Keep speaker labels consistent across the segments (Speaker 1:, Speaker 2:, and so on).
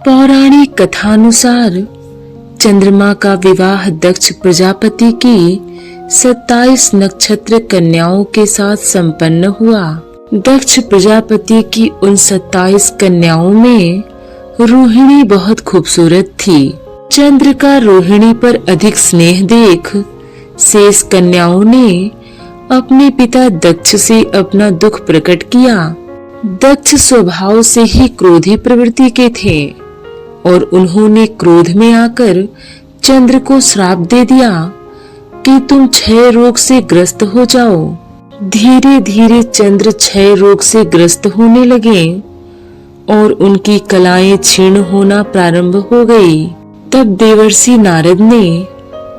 Speaker 1: पौराणिक कथानुसार चंद्रमा का विवाह दक्ष प्रजापति की 27 नक्षत्र कन्याओं के साथ संपन्न हुआ। दक्ष प्रजापति की उन 27 कन्याओं में रोहिणी बहुत खूबसूरत थी। चंद्र का रोहिणी पर अधिक स्नेह देख शेष कन्याओं ने अपने पिता दक्ष से अपना दुख प्रकट किया। दक्ष स्वभाव से ही क्रोधी प्रवृत्ति के थे और उन्होंने क्रोध में आकर चंद्र को श्राप दे दिया कि तुम क्षय रोग से ग्रस्त हो जाओ। धीरे धीरे चंद्र क्षय रोग से ग्रस्त होने लगे और उनकी कलाएं क्षीण होना प्रारंभ हो गई। तब देवर्षि नारद ने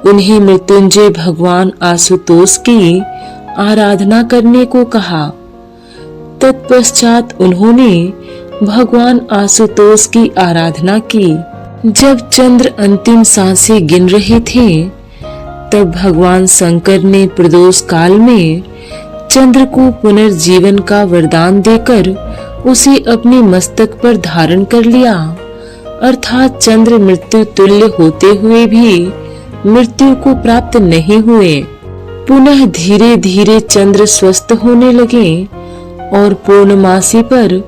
Speaker 1: उन्हें मृत्युंजय भगवान आशुतोष की आराधना करने को कहा। तत्पश्चात उन्होंने भगवान आशुतोष की आराधना की। जब चंद्र अंतिम सांसें गिन रहे थे तब भगवान शंकर ने प्रदोष काल में चंद्र को पुनर्जीवन का वरदान देकर उसे अपने मस्तक पर धारण कर लिया। अर्थात चंद्र मृत्यु तुल्य होते हुए भी मृत्यु को प्राप्त नहीं हुए। पुनः धीरे धीरे चंद्र स्वस्थ होने लगे और पूर्णमासी पर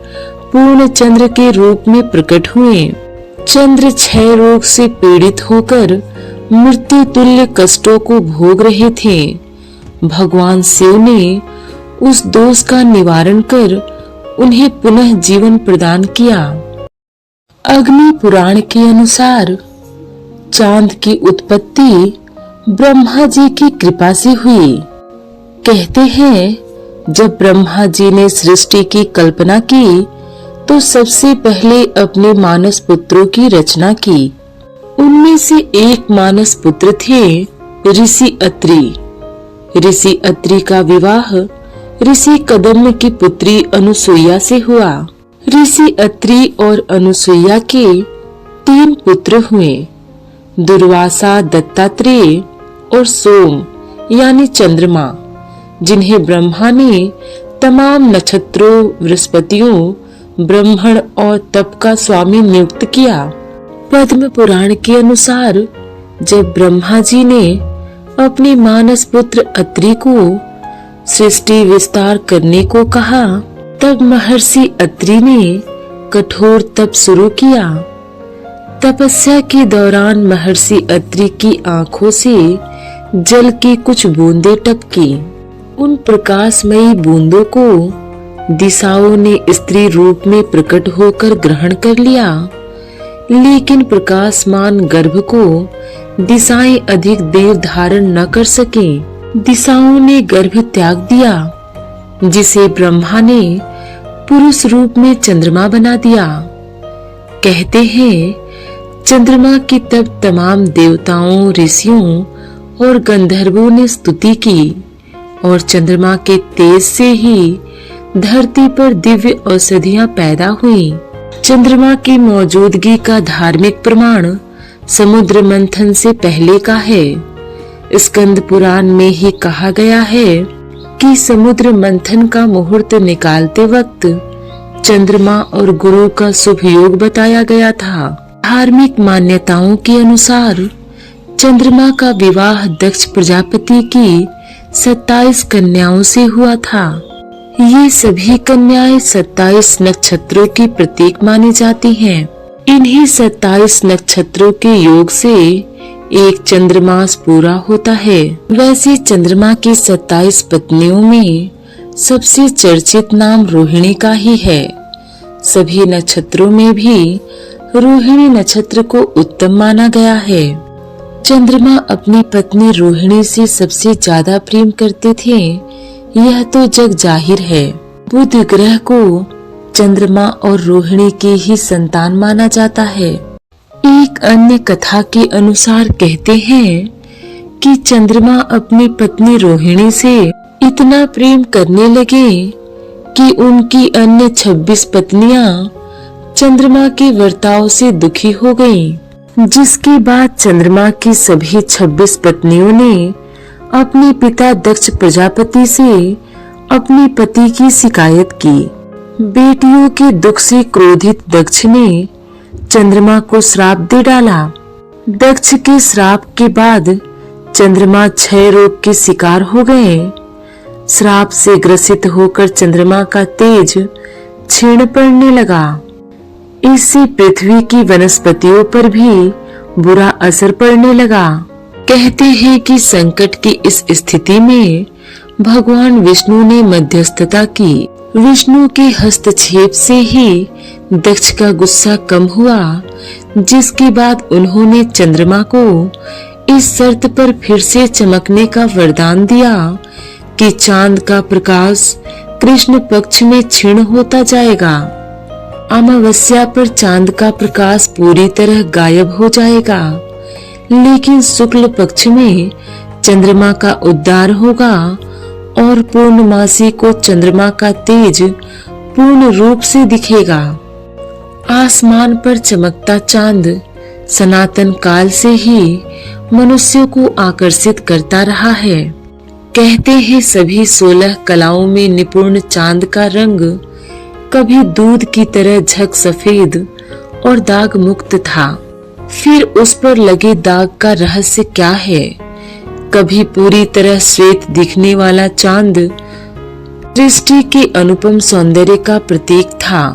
Speaker 1: पूर्ण चंद्र के रूप में प्रकट हुए। चंद्र क्षय रोग से पीड़ित होकर मृत्यु तुल्य कष्टों को भोग रहे थे। भगवान शिव ने उस दोष का निवारण कर उन्हें पुनः जीवन प्रदान किया। अग्नि पुराण के अनुसार चांद की उत्पत्ति ब्रह्मा जी की कृपा से हुई। कहते हैं जब ब्रह्मा जी ने सृष्टि की कल्पना की तो सबसे पहले अपने मानस पुत्रों की रचना की। उनमें से एक मानस पुत्र थे ऋषि अत्रि। ऋषि अत्रि का विवाह ऋषि कदम्ब की पुत्री अनुसुईया से हुआ। ऋषि अत्रि और अनुसुईया के 3 पुत्र हुए, दुर्वासा, दत्तात्रेय और सोम यानी चंद्रमा, जिन्हें ब्रह्मा ने तमाम नक्षत्रों, बृहस्पतियों, ब्रह्मण और तप का स्वामी नियुक्त किया। पद्म पुराण के अनुसार जब ब्रह्मा जी ने अपने मानस पुत्र अत्रि को सृष्टि विस्तार करने को कहा तब महर्षि अत्रि ने कठोर तप शुरू किया। तपस्या के दौरान महर्षि अत्रि की आंखों से जल की कुछ बूंदें टपकी। उन प्रकाशमयी बूंदों को दिशाओं ने स्त्री रूप में प्रकट होकर ग्रहण कर लिया, लेकिन प्रकाशमान गर्भ को दिशाएं अधिक देर धारण न कर सकें। दिशाओं ने गर्भ त्याग दिया, जिसे ब्रह्मा ने पुरुष रूप में चंद्रमा बना दिया। कहते हैं चंद्रमा की तब तमाम देवताओं, ऋषियों और गंधर्वों ने स्तुति की और चंद्रमा के तेज से ही धरती पर दिव्य औषधियां पैदा हुई। चंद्रमा की मौजूदगी का धार्मिक प्रमाण समुद्र मंथन से पहले का है। स्कंद पुराण में ही कहा गया है कि समुद्र मंथन का मुहूर्त निकालते वक्त चंद्रमा और गुरु का शुभ योग बताया गया था। धार्मिक मान्यताओं के अनुसार चंद्रमा का विवाह दक्ष प्रजापति की 27 कन्याओं से हुआ था। ये सभी कन्याएं 27 नक्षत्रों की प्रतीक मानी जाती हैं। इन्हीं 27 नक्षत्रों के योग से एक चंद्रमास पूरा होता है। वैसे चंद्रमा की 27 पत्नियों में सबसे चर्चित नाम रोहिणी का ही है। सभी नक्षत्रों में भी रोहिणी नक्षत्र को उत्तम माना गया है। चंद्रमा अपनी पत्नी रोहिणी से सबसे ज्यादा प्रेम करते थे, यह तो जग जाहिर है। बुध ग्रह को चंद्रमा और रोहिणी की ही संतान माना जाता है। एक अन्य कथा के अनुसार कहते हैं कि चंद्रमा अपनी पत्नी रोहिणी से इतना प्रेम करने लगे कि उनकी अन्य 26 पत्नियां चंद्रमा के वर्ताव से दुखी हो गईं, जिसके बाद चंद्रमा की सभी 26 पत्नियों ने अपने पिता दक्ष प्रजापति से अपने पति की शिकायत की। बेटियों के दुख से क्रोधित दक्ष ने चंद्रमा को श्राप दे डाला। दक्ष के श्राप के बाद चंद्रमा क्षय रोग के शिकार हो गए। श्राप से ग्रसित होकर चंद्रमा का तेज क्षीण पड़ने लगा। इससे पृथ्वी की वनस्पतियों पर भी बुरा असर पड़ने लगा। कहते हैं कि संकट की इस स्थिति में भगवान विष्णु ने मध्यस्थता की। विष्णु के हस्तक्षेप से ही दक्ष का गुस्सा कम हुआ, जिसके बाद उन्होंने चंद्रमा को इस शर्त पर फिर से चमकने का वरदान दिया कि चांद का प्रकाश कृष्ण पक्ष में क्षीण होता जाएगा। अमावस्या पर चांद का प्रकाश पूरी तरह गायब हो जाएगा, लेकिन शुक्ल पक्ष में चंद्रमा का उद्धार होगा और पूर्णमासी को चंद्रमा का तेज पूर्ण रूप से दिखेगा। आसमान पर चमकता चांद सनातन काल से ही मनुष्य को आकर्षित करता रहा है। कहते हैं सभी 16 कलाओं में निपुण चांद का रंग कभी दूध की तरह झक सफेद और दाग मुक्त था। फिर उस पर लगे दाग का रहस्य क्या है? कभी पूरी तरह श्वेत दिखने वाला चांद सृष्टि के अनुपम सौंदर्य का प्रतीक था,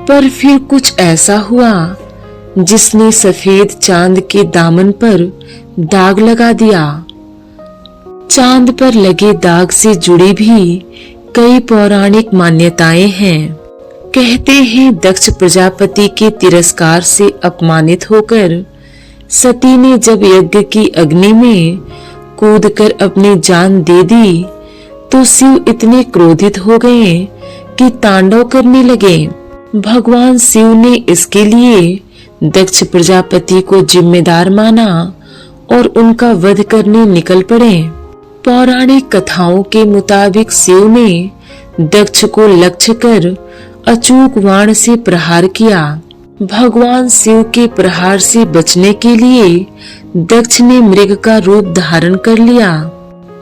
Speaker 1: पर फिर कुछ ऐसा हुआ जिसने सफेद चांद के दामन पर दाग लगा दिया। चांद पर लगे दाग से जुड़ी भी कई पौराणिक मान्यताएं हैं। कहते हैं दक्ष प्रजापति के तिरस्कार से अपमानित होकर सती ने जब यज्ञ की अग्नि में कूदकर अपनी जान दे दी तो शिव इतने क्रोधित हो गए कि तांडव करने लगे। भगवान शिव ने इसके लिए दक्ष प्रजापति को जिम्मेदार माना और उनका वध करने निकल पड़े। पौराणिक कथाओं के मुताबिक शिव ने दक्ष को लक्ष्य कर अचूक बाण से प्रहार किया। भगवान शिव के प्रहार से बचने के लिए दक्ष ने मृग का रूप धारण कर लिया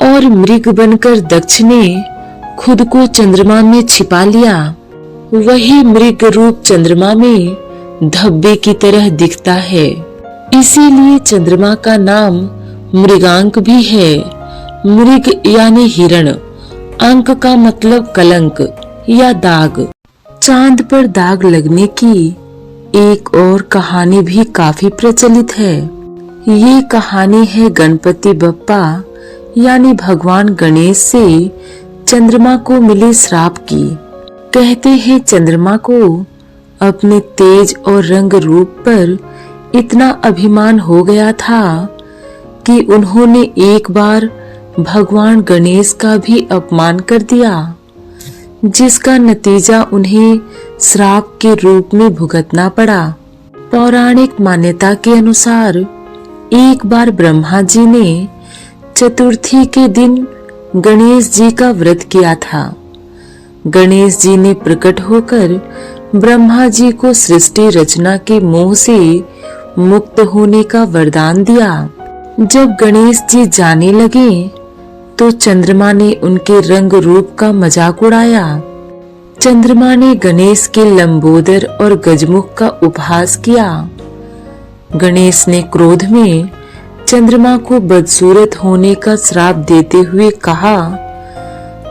Speaker 1: और मृग बनकर दक्ष ने खुद को चंद्रमा में छिपा लिया। वही मृग रूप चंद्रमा में धब्बे की तरह दिखता है, इसीलिए चंद्रमा का नाम मृगांक भी है। मृग यानी हिरण, अंक का मतलब कलंक या दाग। चांद पर दाग लगने की एक और कहानी भी काफी प्रचलित है। ये कहानी है गणपति बप्पा यानी भगवान गणेश से चंद्रमा को मिले श्राप की। कहते हैं चंद्रमा को अपने तेज और रंग रूप पर इतना अभिमान हो गया था कि उन्होंने एक बार भगवान गणेश का भी अपमान कर दिया, जिसका नतीजा उन्हें श्राप के रूप में भुगतना पड़ा। पौराणिक मान्यता के अनुसार एक बार ब्रह्मा जी ने चतुर्थी के दिन गणेश जी का व्रत किया था। गणेश जी ने प्रकट होकर ब्रह्मा जी को सृष्टि रचना के मोह से मुक्त होने का वरदान दिया। जब गणेश जी जाने लगे तो चंद्रमा ने उनके रंग रूप का मजाक उड़ाया। चंद्रमा ने गणेश के लंबोदर और गजमुख का उपहास किया। गणेश ने क्रोध में चंद्रमा को बदसूरत होने का श्राप देते हुए कहा,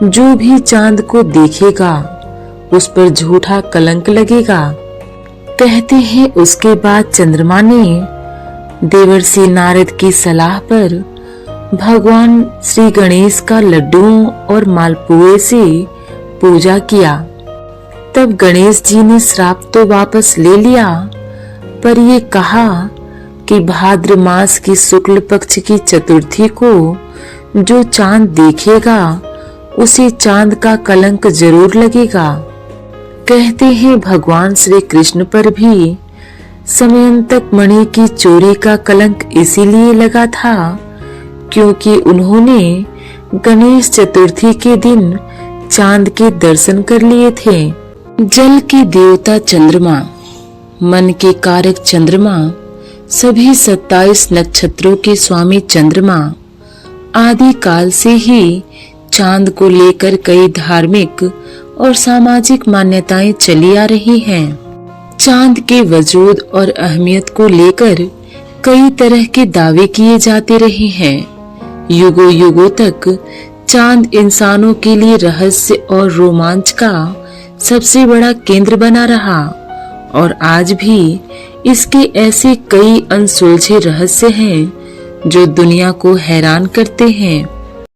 Speaker 1: जो भी चांद को देखेगा उस पर झूठा कलंक लगेगा। कहते हैं उसके बाद चंद्रमा ने देवर्षि नारद की सलाह पर भगवान श्री गणेश का लड्डुओं और मालपुए से पूजा किया। तब गणेश जी ने श्राप तो वापस ले लिया, पर ये कहा कि भाद्र मास की शुक्ल पक्ष की चतुर्थी को जो चांद देखेगा उसे चांद का कलंक जरूर लगेगा। कहते हैं भगवान श्री कृष्ण पर भी समयंतक मणि की चोरी का कलंक इसीलिए लगा था क्योंकि उन्होंने गणेश चतुर्थी के दिन चांद के दर्शन कर लिए थे। जल के देवता चंद्रमा, मन के कारक चंद्रमा, सभी 27 नक्षत्रों के स्वामी चंद्रमा, आदि काल से ही चांद को लेकर कई धार्मिक और सामाजिक मान्यताएं चली आ रही हैं। चांद के वजूद और अहमियत को लेकर कई तरह के दावे किए जाते रहे हैं। युगों युगों तक चांद इंसानों के लिए रहस्य और रोमांच का सबसे बड़ा केंद्र बना रहा और आज भी इसके ऐसे कई अनसुलझे रहस्य हैं जो दुनिया को हैरान करते हैं।